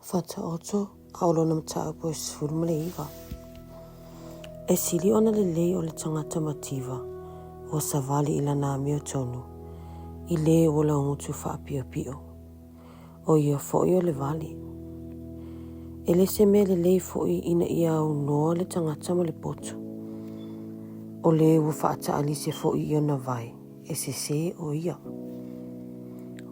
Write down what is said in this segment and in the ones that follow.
FAATAOTO aolona mataupu e sefulu iwa. E sili ona lelei o le tangata mativa o savali ila na meo tonu i le o la ngutu whaapio o ia fo'i o le vali. E le se me lelei fo'i ina ia au noa le tangata ma le poto. O le ua whaata alise fo'i i ona vai e se o ia.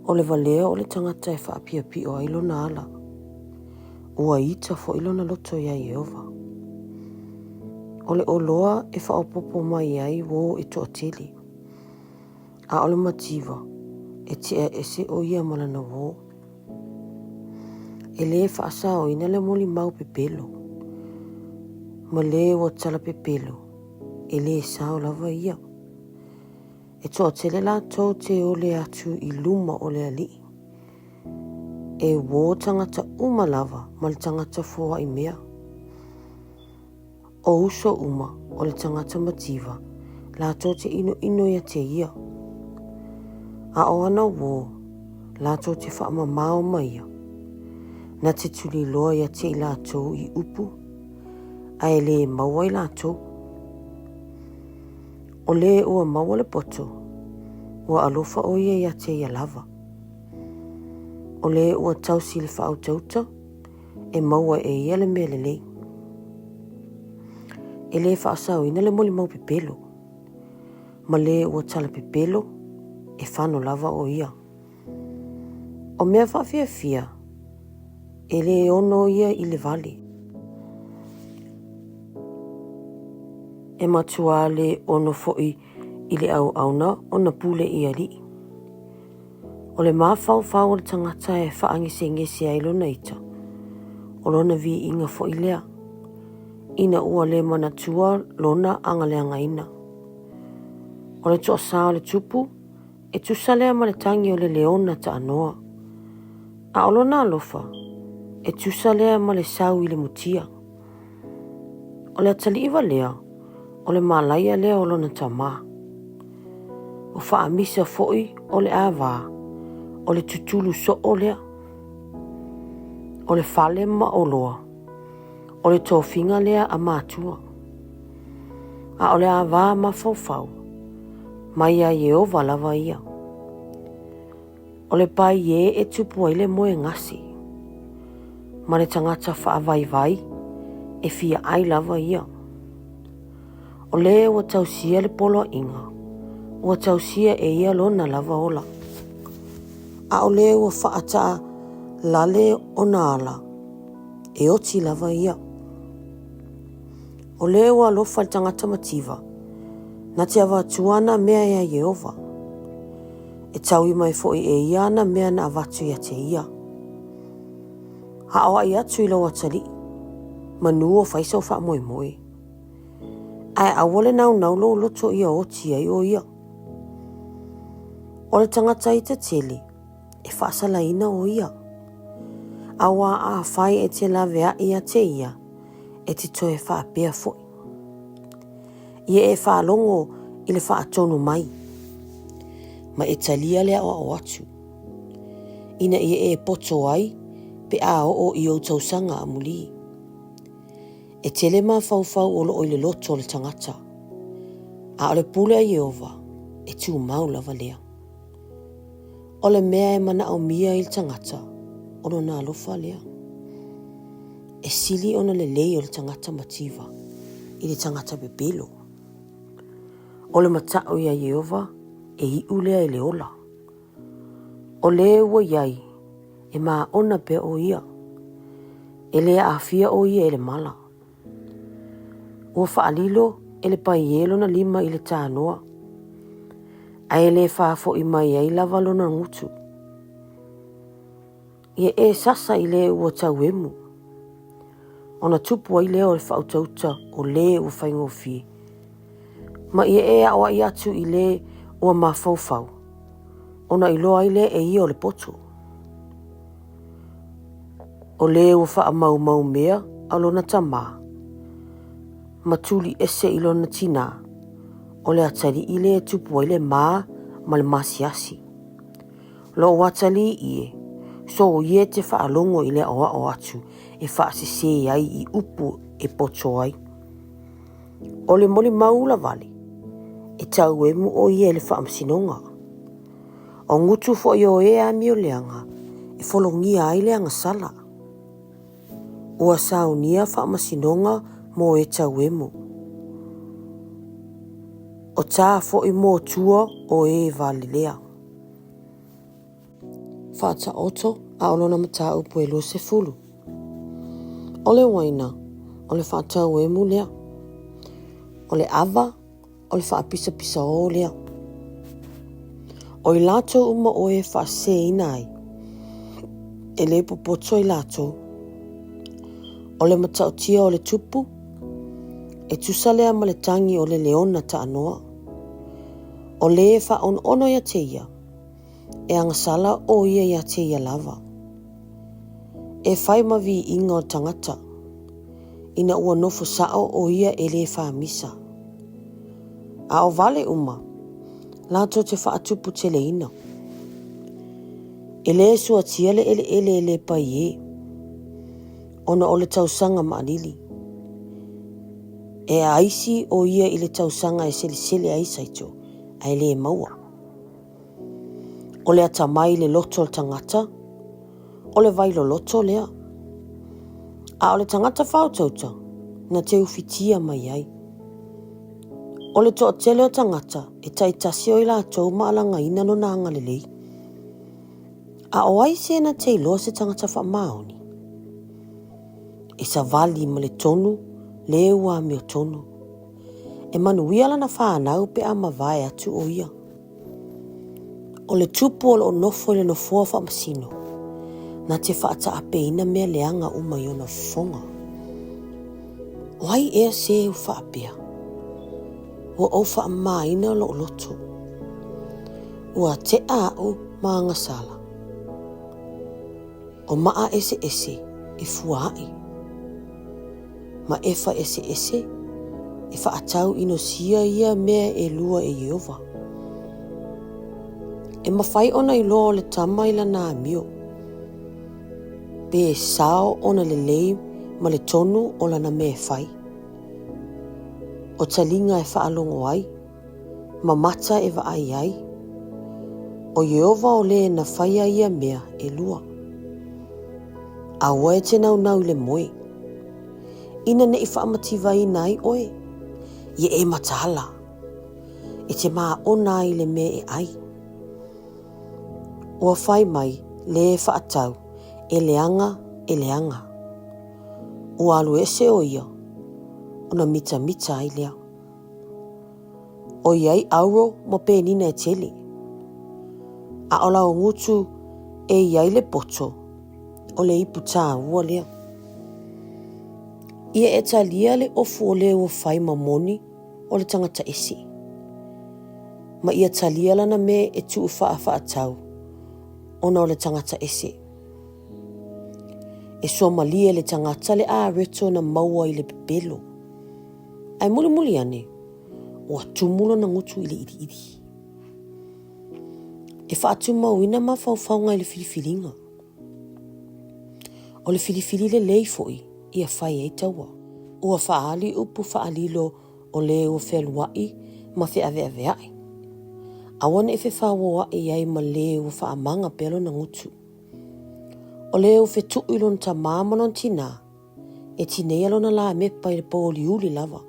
O le valea o le tangata e whaapio ailo na ala. Ua ita fo ilona loto ia Yehova. O le oloa e whaopopo mai ai wo e toatili. A ole mativa e tia ese o ia malana wo. E le whaasa o ina le moli mau pepelo. Ma le wa tala pepelo. E le sao lava ia. E toatele la tau te ole atu i luma o le ali. E wo tangata uma lava ma le tangata fua i mea. O uso uma o le tangata mativa la to te ino ia te ia. A o ana wo la to te whaama mao mai ia. Na te tuli loa ia te i la to i upu. A e le maua i la to. O le ua maua le poto. Ua alofa o ia te ia lava. O le ua tausi le FAATAOTO e maua e ia le mea lelei. E le whaasau ina le moli mau pepelo. Ma le ua tala pepelo e whano lava o ia. O mea whawhiawhia e le ono ia i le vali. E matua le ono fo'i i le au auna o na pule i ali. O le mawhau o le tangata e whaangese ai lona ita. O lona vi inga fo i lea. Ina ua le manatua lona anga leanga ina. O le toa sao le tupu e tusalea ma le tangi o le leona ta anoa. A o lona alofa e tusalea ma le sau i le mutia. O le atali iwa lea o le malaia lea o lona tama. O whaamisa fo'i o le awaa. O le tutulu so o lea. O le fale ma o loa. O le tofinga lea a mātua. A o le awa ma fau. Mai a Yehova lava ia. O le pai e tupu ai le moe ngasi. Ma le tangata whaavai e fia ai lava ia. O le ua tausia le polo inga. Ua tausia e ia lona lava ola. A o le ua whaataa lale o na ala. E oti lava ia. O le ua alofa le tangata mativa. Na te awa tuana mea ia Yehova. E tau i mai fo'i e ia na mea na avatu ia te ia. Ha o ai atu i lau atali. Manu o whaisa o wha moe. Ai awale nau lo loto ia oti ai o ia. O le tangata i te tele. E whaasalaina o ia. Awa a whai e te lavea ia te ia. E te toe whaapea foi. Ia e whaalongo i le whaatonu mai. Ma e talia lea o atu. Ina ia e poto ai. Pe a o i o tausanga a muli. E tele ma fau o lo o le loto le tangata. A o le pule a Yehova. E tu mau lava lea. O le mea e mana au mia i le tangata, ono na alofa lea. E sili ona le lei o le tangata mativa, i le tangata bebelo. O le matao ia Yehova, e i ulea i le ola. O le ua iai, e maa ona pe o ia. E le afia o ia e le mala. Ua whaalilo, e le paielo na lima i le tānoa. Ai le whaafo i mai ai lava lona ngutu. Ia e sasa i le ua tau emu. Ona tupu ai leo le FAATAOTO o le ua whaingofi. Ma ia e awa i atu i le ua mawhau. Ona i loa i le e ia o le poto. O le ua wha mau mea a lona tama. Matuli ese i lona tina. O le atali i le tupu ai le maa ma le masiasi. Lo watali ie, So ia te whaalongo i lea o atu e whaasise ai i upu e poto ai. O le moli maula vale, e tau emu o ia le whaamsinonga. O ngutu fo i o ea mi o leanga, e folongia ai leanga sala. Ua saunia whaamasinonga mo e tau emu. O tā fo i mō tua o e vale lea. FAATAOTO a olona mata upu e lo se fulu. O le waina, o le whaatau emu lea. O le ava, o le whaapisa pisa o lea. O i lato uma o e whaase ina ai. E le popoto i lato. O le matautia o le tupu. E tusalea ma le tangi o le leona ta anoa. O le wha ono ia te ia. E angasala o ia ia te ia lava. E whai mavi inga o tangata. Ina ua nofo sao o ia e le whaamisa. A o vale uma. Lato te whaatupu te le ina. E le sua tiale ele pa ie. Ona o le tausanga maanili. E aisi o ia i le tausanga e sele aisaito. Ai le maua. O le atamai le loto o tangata. O le vailo loto lea. A o le tangata whautauta. Na te ufitia mai ai. O le toa tele o tangata. E taitasi o i la tau maalanga ina no na ngalelei. A o aise na te iloa se tangata wha maoni. E sa vali ma le tonu. Le ua me o tonu. E manuia lana whanau pe ama vai atu o ia. O le tupu o le onofo le nofoa wha masino. Na te whaata ape ina mea leanga uma i ona fonga. O ai ea se u whaapea. Ua o wha maina lo loto. Ua te au maanga sala. O maa ese e fuai. Ma e wha ese e wha atau ino sia ia mea e lua e Jehova. E mawhai ona i loa o le tama i la nā mio. Pe e sao ona le lei ma le tonu o la na me whai. O talinga e wha alongo ai. Ma mata e wa ai. O Jehova o le na whaia ia mea e lua. A oe te nau le moe. Ina ne i whaamativa i nai oe. Ie e matala. E te maa ona i le me e ai. Ua whai mai le whaatau e leanga. Ua alu ese o ia. Ona mita ai lea. O iai auro mo penina e tele. A ola o ngutu e iai le poto. O le ipu tā ua lea. Ia e talia le ofu o le ua whai mamoni o le tangata esi. Ma ia talia lana me e tuu whaatau. Ona o le tangata esi. E somalia le tangata le a reto na maua i le pepelo. Ai muli ane. O atumulo na ngutu i le iri. E whaatu mauina ma whauwhaunga i le filifilinga. O le filifili le leifoi. Ia whai e taua. Ua whaali upu whaalilo o le ua wheluai ma whea veai. Awana e whewhawa e ai ma le ua whaamanga pelo na ngutu. O le ua whetu ilon ta māmanon tina e tinei alona la mepa i le pōli uli lava.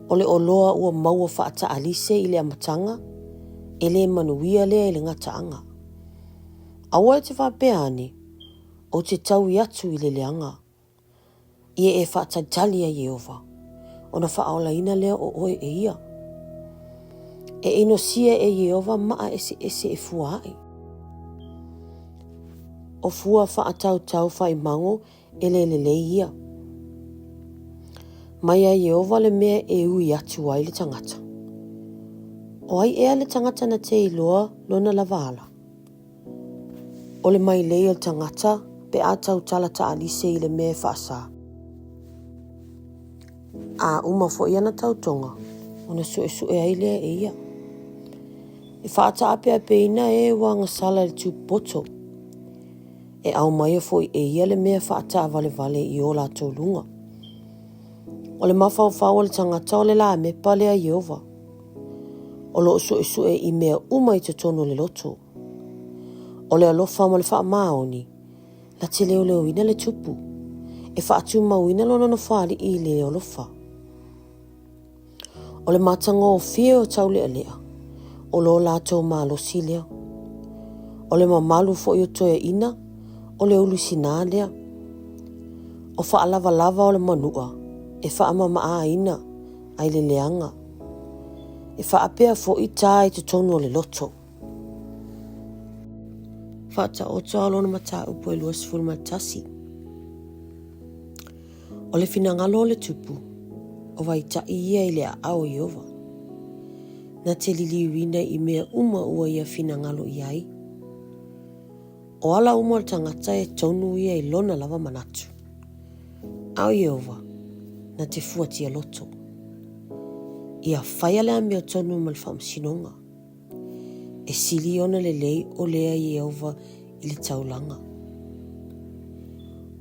O le oloa ua maua whaata alise i le amatanga e le manuia lea i le ngataanga. Awa e te whapeane o te tau i atu i le leanga. Ie e whaatatalia Jehova. Ona whaola ina lea o oe e ia. E ino sia e Jehova maa ese e fuai. O fua whaatau whai mango e le ia. Mai a Jehova le mea e ui atu ai le tangata. O ai ea le tangata na te iloa lona lavala. O le mai leo le tangata pe atau tala ta alise i le mea whaasa. A uma fo iana tautonga. Ona sue ai lea e ia. E whaata ape ina e wanga sala le tū poto. E au mai fo e ia le mea whaata vale I o lātou lunga. O le mawhau o le tangata o le la me pale a Iova. O lo sue I mea umai te tono le loto. O le alofa ma le wha maoni, la te leo ina le tupu. E whaatu mauina lona no whaali I le alofa. O le matanga o fia o tau lea lea. O lo lātou malo si lea. O le mamalu fo I o toia ina, o le ulu sina lea. O wha lava o le manua, e wha maa ina, ai le leanga. E wha apea fo I tai te tonu o le loto. FAATAOTO alona mata upo e luas fulmatasi. O le finangalo le tupu, o vai ta ia I le au Iova. Na te liliuina I mea uma ua ia finangalo iai. O ala uma le tangata e tonu ia I lona lava manatu. Au Iova, na te fuatia loto. Ia whaia lea mea tonu mal whamsinonga. E sili ona le lei o lea Iova I le taulanga.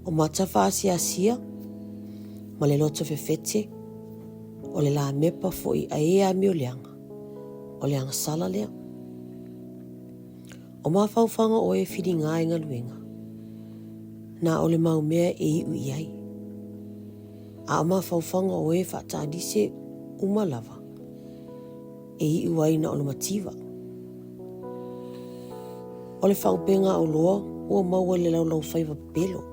O matafa asia, ma le loto fefete, o le la mepa fo I aea mi o leanga, o leanga sala lea. O mawhauwhanga o e whiri ngā inga luenga, na o le maumea e iu iai. A o mawhauwhanga o e whaatadise umalava, e iu ai na o le mativa. O le whaupenga o loa, ua maua le lau whaiva pelo.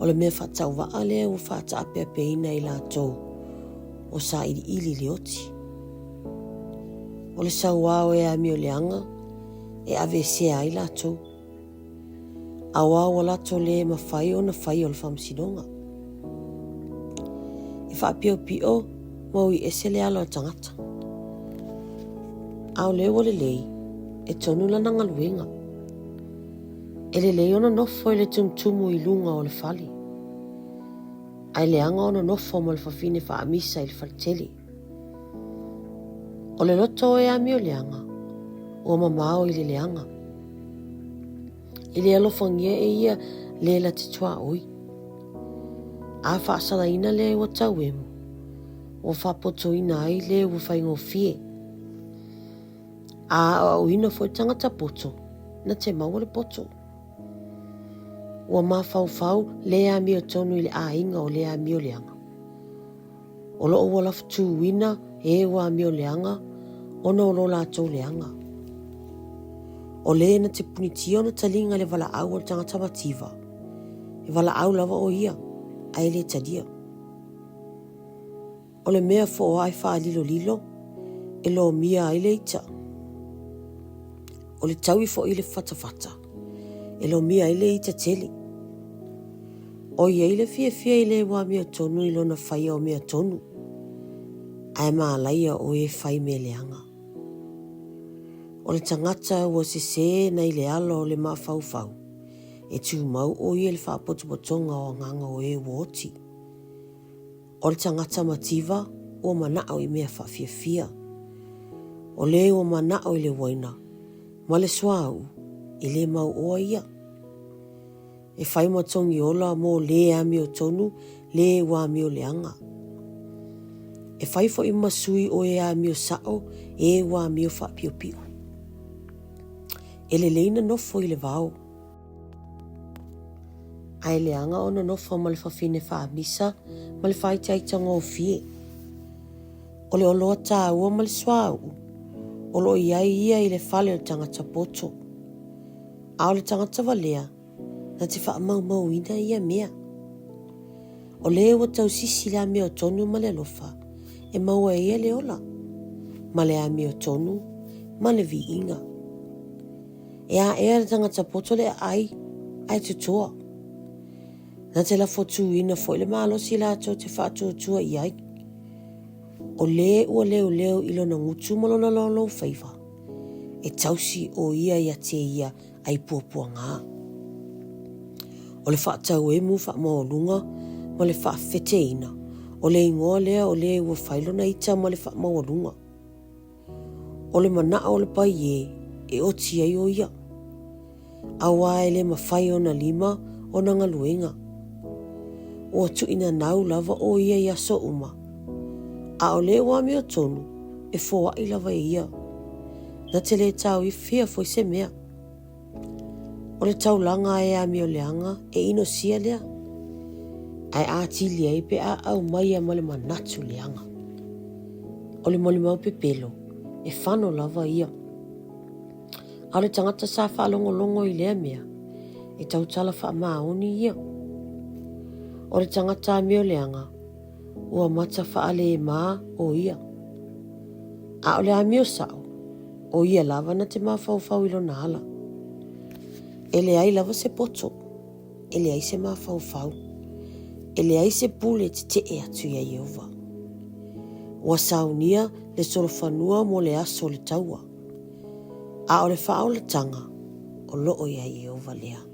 O le mea whatau waa lea ua whata apea peina I lātou, o sa ili le oti. O le sauao e ami o leanga, e ave sea I lātou. Awa o lātou le mawhai o na whai o le whamsinonga. E whaapio pio, mau I ese le alo tangata. Au leo le lei, e tonu lana ngaluenga. E le lei ona nofo I le tumtumu I lunga o le whali. Ai leanga ona nofo mo le whawhine whaamisa I le whaliteli. O le loto e ami o leanga, o mamao I le leanga. I le alofangia e ia le la te tua oi. A whaasala ina le ua tau emu, o whapoto ina ai le ua whaingo fie. A o ina foi tangata poto, na te maua le poto. Ua mawhau le ami o tonu I le a inga o le ami o leanga. O lo ua laftu wina e ua ami o leanga, ona o lo lātou leanga. O le na te punitia ona talinga le wala au o tangata mativa. E wala au lava o ia, ai le tadia. O le mea fo o ai wha lilo, e lo mia ai le ita. O le taui fo I le whatawhata, e lo mia I le ita teli. O ia I le fia I le wa mea tonu I lona whaia o mea tonu. Ai maa laia o e whai mea leanga. O le tangata ua se na I le alo o le maa whau. E tu mau o ia le whaapotopotonga o nganga o e woti. O le tangata mativa o manao I mea whafia. O le o manao I le waina. Ma le swau I le mau oa ia. E whai matongi ola mo le ami o tonu, le wa ami o leanga. E whai fo I masui o e ami o sao, e wa ami o whapio pio. E le leina nofo I le vau. Ai leanga o na nofo ma le whawhine whaamisa, ma le whaitaitanga o fie. O le oloa tā ua ma le swau. O lo iai ia I le whale o tangata poto. A o le tangata valea, na te wha mau ina ia mea. O le ua tau sisi la mea o tonu ma le alofa, e maua ia le ola. Ma le a mea o tonu, ma le vi inga. E a ea le tangata poto le ai tutoa. Na te la fotu ina fo le malo si la to te whaatuatua I ai. O le ua leo ilo na ngutu malona lolo whaiva. E tausi o ia te ia ai puapua ngā. O le whaatau e mu wha maolunga, ma le whaafete ina. O le ingoa lea o le ua whailona ita ma le wha maolunga. O le mana o le pai e oti ai o ia. Awa ele mawhai ona 5 ona ngaluenga. O tu ina nau lava o ia ia so uma. A o le wa meo tonu e foa I lava ia. Na te le tau I fia foi se mea. O le tau langa e a meo leanga e ino sia lea. Ai a tili ai pe a au mai a male manatu leanga. O le mole mau pe pelo e whano lava ia. A le tangata sa wha longo longo I lea mea e tau tala wha maoni ia. O le tangata meo leanga ua mata wha le maa o ia. A o le a meo sao o ia lava na te maa fau ilo na ala. Ele ai lava se poto. Ele ai se maa fau. Ele ai se pule te e atu ia Yehova. Ua saunia le solofanua mo le aso le taua. A o le wha o le tanga o loo ia Yehova lea.